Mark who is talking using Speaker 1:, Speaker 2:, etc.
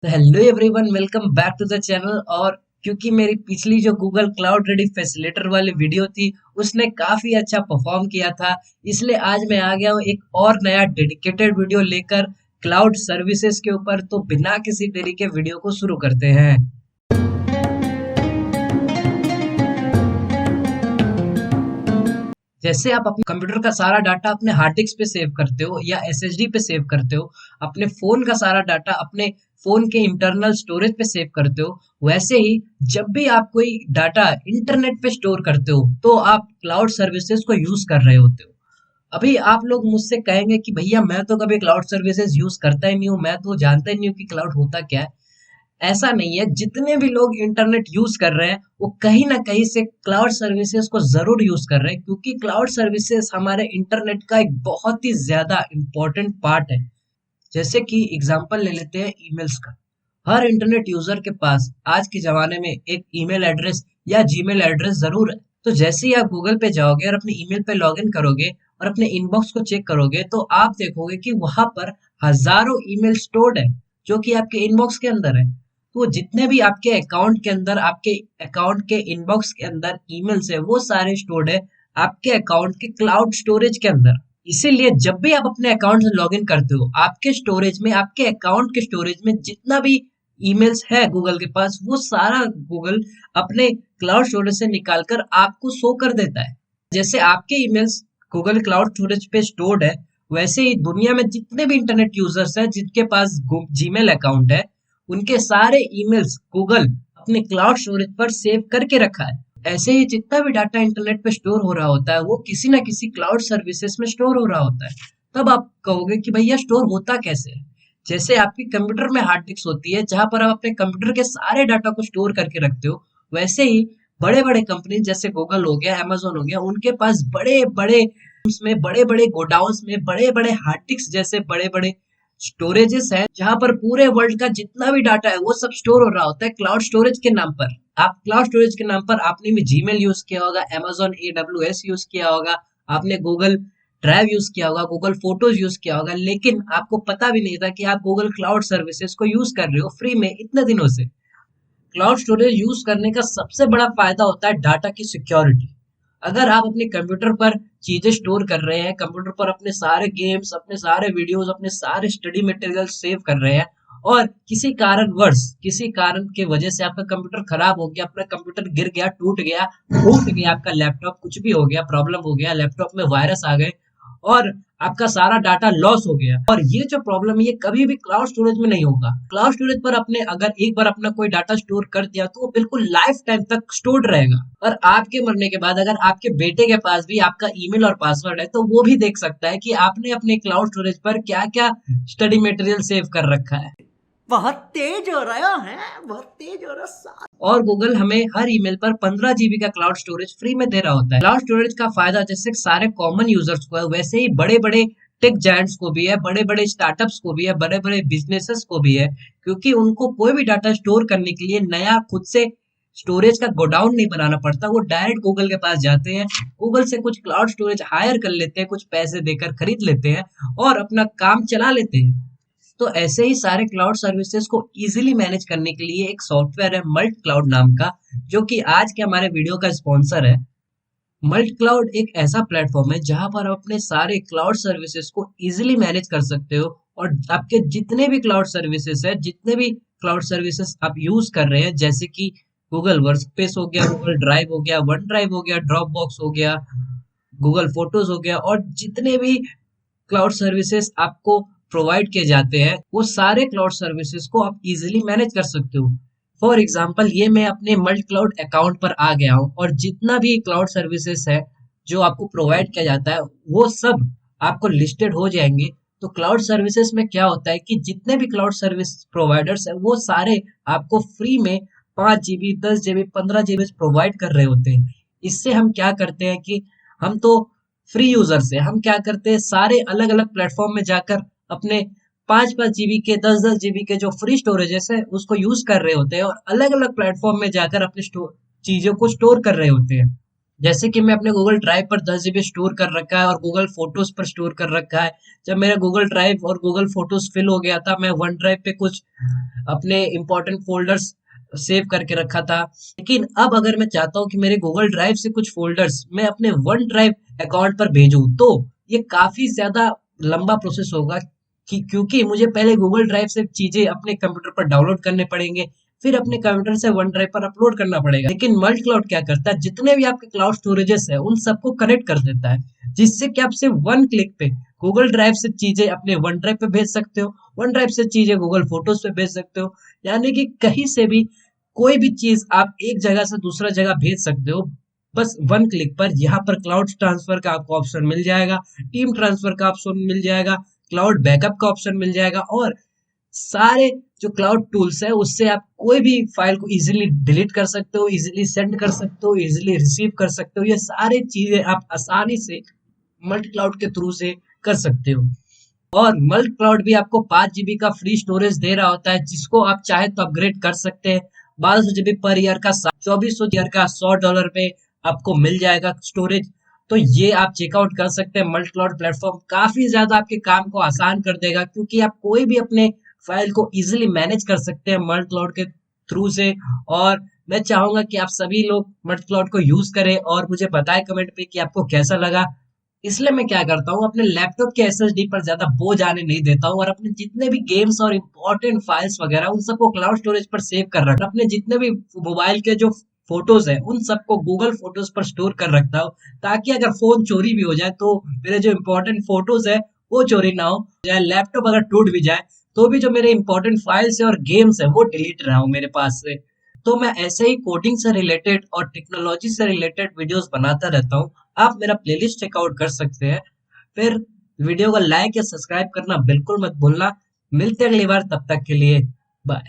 Speaker 1: तो hello everyone, welcome back to the channel. और क्योंकि मेरी पिछली जो गूगल क्लाउड रेडी फैसिलिटेटर वाली वीडियो थी उसने काफी अच्छा परफॉर्म किया था, इसलिए आज मैं आ गया हूँ एक और नया डेडिकेटेड वीडियो लेकर क्लाउड सर्विसेज के ऊपर। तो बिना किसी देरी के वीडियो को शुरू करते हैं। जैसे आप अपने कंप्यूटर का सारा डाटा अपने हार्ड डिस्क पे सेव करते हो या एसएसडी पे सेव करते हो, अपने फोन का सारा डाटा अपने फोन के इंटरनल स्टोरेज पे सेव करते हो, वैसे ही जब भी आप कोई डाटा इंटरनेट पे स्टोर करते हो तो आप क्लाउड सर्विसेज को यूज कर रहे होते हो। अभी आप लोग मुझसे कहेंगे कि भैया मैं तो कभी क्लाउड सर्विसेज यूज करता ही नहीं हूँ, मैं तो जानता ही नहीं हूँ कि क्लाउड होता क्या है। ऐसा नहीं है, जितने भी लोग इंटरनेट यूज कर रहे हैं वो कहीं ना कहीं से क्लाउड सर्विसेज को जरूर यूज कर रहे हैं, क्योंकि क्लाउड सर्विसेज हमारे इंटरनेट का एक बहुत ही ज्यादा इंपॉर्टेंट पार्ट है। जैसे कि एग्जांपल ले लेते हैं ईमेल्स का। हर इंटरनेट यूजर के पास आज के जमाने में एक ईमेल एड्रेस या जीमेल एड्रेस जरूर है। तो जैसे ही आप गूगल पे जाओगे और अपने ईमेल पे लॉगिन करोगे और अपने इनबॉक्स को चेक करोगे तो आप देखोगे कि वहां पर हजारों ईमेल स्टोर्ड है जो कि आपके इनबॉक्स के अंदर है। तो जितने भी आपके अकाउंट के अंदर, आपके अकाउंट के इनबॉक्स के अंदर ईमेल्स है, वो सारे स्टोर्ड है आपके अकाउंट के क्लाउड स्टोरेज के अंदर। इसीलिए जब भी आप अपने अकाउंट से लॉगिन करते हो, आपके स्टोरेज में, आपके अकाउंट के स्टोरेज में जितना भी ईमेल्स है गूगल के पास, वो सारा गूगल अपने क्लाउड स्टोरेज से निकालकर आपको शो कर देता है। जैसे आपके ईमेल्स गूगल क्लाउड स्टोरेज पे स्टोर्ड है, वैसे ही दुनिया में जितने भी इंटरनेट यूजर्स हैं जिनके पास जीमेल अकाउंट है, उनके सारे ईमेल्स गूगल अपने क्लाउड स्टोरेज पर सेव करके रखा है। ऐसे ही जितना भी डाटा इंटरनेट पे स्टोर हो रहा होता है वो किसी ना किसी क्लाउड सर्विसेज में स्टोर हो रहा होता है। तब आप कहोगे कि भैया स्टोर होता कैसे है। जैसे आपकी कंप्यूटर में हार्ड डिस्क होती है जहां पर आप अपने कंप्यूटर के सारे डाटा को स्टोर करके रखते हो, वैसे ही बड़े बड़े कंपनी जैसे गूगल हो गया, अमेजोन हो गया, उनके पास बड़े बड़े उसमें बड़े बड़े गोडाउंस में बड़े बड़े हार्ड डिस्क जैसे बड़े बड़े स्टोरेजेस है जहां पर पूरे वर्ल्ड का जितना भी डाटा है वो सब स्टोर हो रहा होता है क्लाउड स्टोरेज के नाम पर। आप क्लाउड स्टोरेज के नाम पर आपने भी जीमेल यूज किया होगा, अमेजोन AWS यूज किया होगा, आपने गूगल ड्राइव यूज किया होगा, गूगल फोटोज यूज किया होगा, लेकिन आपको पता भी नहीं था कि आप गूगल क्लाउड सर्विसेज को यूज कर रहे हो फ्री में इतने दिनों से। क्लाउड स्टोरेज यूज करने का सबसे बड़ा फायदा होता है डाटा की सिक्योरिटी। अगर आप अपने कंप्यूटर पर चीजें स्टोर कर रहे हैं, कंप्यूटर पर अपने सारे गेम्स, अपने सारे वीडियोस, अपने सारे स्टडी मटेरियल सेव कर रहे हैं, और किसी कारणवश, किसी कारण के वजह से आपका कंप्यूटर खराब हो गया, आपका कंप्यूटर गिर गया, टूट गया, फूट गया, आपका लैपटॉप कुछ भी हो गया, प्रॉब्लम हो गया, लैपटॉप में वायरस आ गए और आपका सारा डाटा लॉस हो गया, और ये जो प्रॉब्लम है ये कभी भी क्लाउड स्टोरेज में नहीं होगा। क्लाउड स्टोरेज पर अपने अगर एक बार अपना कोई डाटा स्टोर कर दिया तो वो बिल्कुल लाइफ टाइम तक स्टोर्ड रहेगा। और आपके मरने के बाद अगर आपके बेटे के पास भी आपका ईमेल और पासवर्ड है तो वो भी देख सकता है कि आपने अपने क्लाउड स्टोरेज पर क्या क्या स्टडी मटेरियल सेव कर रखा है।
Speaker 2: बहुत तेज हो रहा है, बहुत तेज हो रहा है।
Speaker 1: और गूगल हमें हर ईमेल पर 15 GB का क्लाउड स्टोरेज फ्री में दे रहा होता है। क्लाउड स्टोरेज का फायदा जैसे सारे कॉमन यूजर्स को है, वैसे ही बड़े बड़े टेक जायंट्स को भी है, बड़े बड़े स्टार्टअप्स को भी है, बड़े बड़े बिजनेसेस को भी है, क्योंकि उनको कोई भी डाटा स्टोर करने के लिए नया खुद से स्टोरेज का गोडाउन नहीं बनाना पड़ता। वो डायरेक्ट गूगल के पास जाते हैं, गूगल से कुछ क्लाउड स्टोरेज हायर कर लेते हैं, कुछ पैसे देकर खरीद लेते हैं और अपना काम चला लेते हैं। तो ऐसे ही सारे क्लाउड सर्विसेज को इजीली मैनेज करने के लिए एक सॉफ्टवेयर है मल्ट क्लाउड नाम का, जो कि आज के हमारे वीडियो का स्पॉन्सर है। मल्ट क्लाउड एक ऐसा प्लेटफॉर्म है जहां पर आप अपने सारे क्लाउड सर्विसेज को इजीली मैनेज कर सकते हो, और आपके जितने भी क्लाउड सर्विसेज है, जितने भी क्लाउड सर्विसेज आप यूज कर रहे हैं, जैसे कि गूगल वर्कस्पेस हो गया, गूगल ड्राइव हो गया, वन ड्राइव हो गया, ड्रॉप बॉक्स हो गया, गूगल फोटोज हो गया, और जितने भी क्लाउड सर्विसेज आपको प्रोवाइड किए जाते हैं वो सारे क्लाउड सर्विसेज को आप इजीली मैनेज कर सकते हो। फॉर एग्जांपल, ये मैं अपने मल्ट क्लाउड अकाउंट पर आ गया हूँ और जितना भी क्लाउड सर्विसेज है जो आपको प्रोवाइड किया जाता है वो सब आपको लिस्टेड हो जाएंगे। तो क्लाउड सर्विसेज में क्या होता है कि जितने भी क्लाउड सर्विस प्रोवाइडर्स है वो सारे आपको फ्री में 5 GB, 10 GB, 15 GB प्रोवाइड कर रहे होते हैं। इससे हम क्या करते हैं कि हम तो फ्री यूजर से हम क्या करते हैं, सारे अलग अलग प्लेटफॉर्म में जाकर अपने 5-5 GB के, 10-10 GB के जो फ्री स्टोरेजेस है उसको यूज कर रहे होते हैं, और अलग अलग प्लेटफॉर्म में जाकर अपने चीजों को स्टोर कर रहे होते हैं। जैसे कि मैं अपने गूगल ड्राइव पर 10 जीबी स्टोर कर रखा है और गूगल फोटोज पर स्टोर कर रखा है। जब मेरा गूगल ड्राइव और गूगल फोटोज फिल हो गया था, मैं वन ड्राइव पे कुछ अपने इंपॉर्टेंट फोल्डर्स सेव करके रखा था। लेकिन अब अगर मैं चाहता हूँ कि मेरे गूगल ड्राइव से कुछ फोल्डर्स मैं अपने वन ड्राइव अकाउंट पर भेजूं, तो ये काफी ज्यादा लंबा प्रोसेस होगा क्योंकि मुझे पहले गूगल ड्राइव से चीजें अपने कंप्यूटर पर डाउनलोड करने पड़ेंगे, फिर अपने कंप्यूटर से वन ड्राइव पर अपलोड करना पड़ेगा। लेकिन मल्ट क्लाउड क्या करता है, जितने भी आपके क्लाउड स्टोरेजेस है उन सबको कनेक्ट कर देता है, जिससे कि आप सिर्फ वन क्लिक पे गूगल ड्राइव से चीजें अपने वन ड्राइव पे भेज सकते हो, वन ड्राइव से चीजें गूगल फोटोज पे भेज सकते हो। यानी कि कहीं से भी कोई भी चीज आप एक जगह से दूसरा जगह भेज सकते हो, बस वन क्लिक पर। यहाँ पर क्लाउड ट्रांसफर का आपको ऑप्शन मिल जाएगा, टीम ट्रांसफर का ऑप्शन मिल जाएगा, क्लाउड बैकअप का ऑप्शन मिल जाएगा, और सारे जो क्लाउड टूल्स है उससे आप कोई भी फाइल को इजीली डिलीट कर सकते हो, इजीली सेंड कर सकते हो, इजीली रिसीव कर सकते हो। ये सारी चीजें आप आसानी से मल्टी क्लाउड के थ्रू से कर सकते हो। और मल्टी क्लाउड भी आपको 5 जीबी का फ्री स्टोरेज दे रहा होता है, जिसको आप चाहे तो अपग्रेड कर सकते हैं। 1200 जीबी पर ईयर का, 2400 ईयर का $100 पे आपको मिल जाएगा स्टोरेज। तो ये आप चेकआउट कर सकते हैं। मल्टी क्लाउड प्लेटफॉर्म काफी ज्यादा आपके काम को आसान कर देगा, क्योंकि आप कोई भी अपने फाइल को इजीली मैनेज कर सकते हैं मल्टी क्लाउड के थ्रू से। और मैं चाहूंगा कि आप सभी लोग मल्टी क्लाउड को यूज करें और मुझे बताएं कमेंट पे कि आपको कैसा लगा। इसलिए मैं क्या करता हूँ, अपने लैपटॉप के एसएसडी पर ज्यादा बोझ आने नहीं देता हूँ, और अपने जितने भी गेम्स और इम्पोर्टेंट फाइल्स वगैरह उन सबको क्लाउड स्टोरेज पर सेव कर रखा, अपने जितने भी मोबाइल के जो फोटोज है उन सबको गूगल फोटोज पर स्टोर कर रखता हूँ, ताकि अगर फोन चोरी भी हो जाए तो मेरे जो इम्पोर्टेंट फोटोज है वो चोरी ना हो जाए। लैपटॉप अगर टूट भी जाए तो भी जो मेरे इंपॉर्टेंट फाइल्स है और गेम्स है वो डिलीट रहा हूँ मेरे पास से। तो मैं ऐसे ही कोडिंग से रिलेटेड और टेक्नोलॉजी से रिलेटेड वीडियोस बनाता रहता हूँ। आप मेरा प्लेलिस्ट चेकआउट कर सकते हैं। फिर वीडियो को लाइक या सब्सक्राइब करना बिल्कुल मत भूलना। मिलते हैं अगली बार, तब तक के लिए बाय।